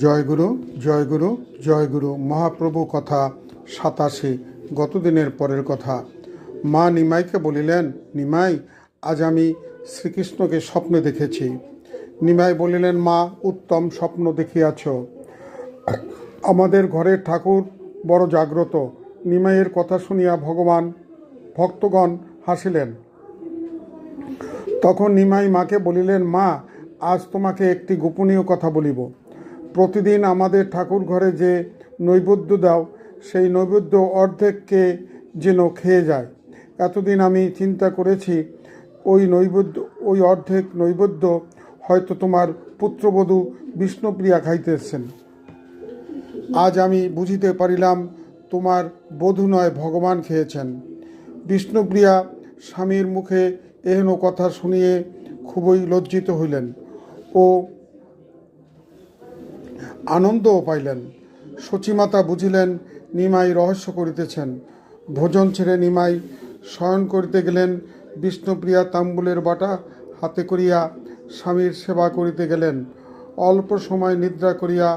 জয়গুরু জয়গুরু জয়গুরু। মহাপ্রভু কথা 87। গতদিনের পরের কথা। মা নিমাইকে বলিলেন, নিমাই, আজ আমি শ্রীকৃষ্ণকে স্বপ্নে দেখেছি। নিমাই বলিলেন, মা, উত্তম স্বপ্ন দেখিয়াছ। আমাদের ঘরের ঠাকুর বড় জাগ্রত। নিমাইয়ের কথা শুনিয়া ভক্তগণ হাসিলেন। তখন নিমাই মাকে বলিলেন, মা, আজ তোমাকে একটি গোপনীয় কথা বলিব। প্রতিদিন আমাদের ঠাকুর ঘরে যে নৈবেদ্য দাও, সেই নৈবেদ্য অর্ধেককে যেন খেয়ে যায়। এতদিন আমি চিন্তা করেছি, ওই অর্ধেক নৈবেদ্য হয়তো তোমার পুত্রবধূ বিষ্ণুপ্রিয়া খাইতেছেন। আজ আমি বুঝিতে পারিলাম, তোমার বধূ নয়, ভগবান খেয়েছেন। বিষ্ণুপ্রিয়া স্বামীর মুখে এহেন কথা শুনিয়ে খুবই লজ্জিত হইলেন ও আনন্দও পাইলেন। সচিমাতা বুঝিলেন নিমাই রহস্য করিতেছেন। ভোজন ছেড়ে নিমাই শয়ন করিতে গেলেন। বিষ্ণুপ্রিয়া তাম্বুলের বাটা হাতে করিয়া স্বামীর সেবা করিতে গেলেন। অল্প সময় নিদ্রা করিয়া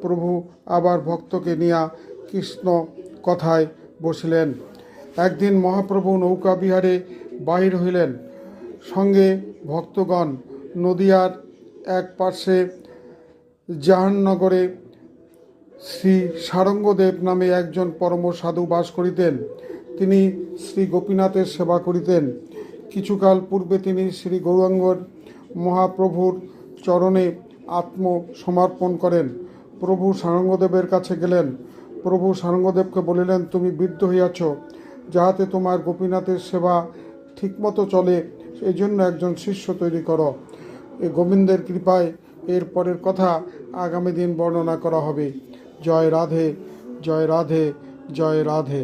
প্রভু আবার ভক্তকে নিয়া কৃষ্ণ কথায় বসিলেন। একদিন মহাপ্রভু নৌকা বিহারে বাহির হইলেন, সঙ্গে ভক্তগণ। নদিয়ার এক পার্শ্বে জাহাননগরে শ্রী সারঙ্গদেব নামে একজন পরম সাধু বাস করিতেন। তিনি শ্রী গোপীনাথের সেবা করিতেন। কিছুকাল পূর্বে তিনি শ্রী গৌরাঙ্গর মহাপ্রভুর চরণে আত্মসমর্পণ করেন। প্রভু সারঙ্গদেবের কাছে গেলেন। প্রভু সারঙ্গদেবকে বলিলেন, তুমি বৃদ্ধ হইয়াছ, যাহাতে তোমার গোপীনাথের সেবা ঠিকমতো চলে, এই জন্য একজন শিষ্য তৈরি করো। এই গোবিন্দের কৃপায় এর পরের কথা আগামী দিন বর্ণনা করা হবে। জয় রাধে, জয় রাধে, জয় রাধে।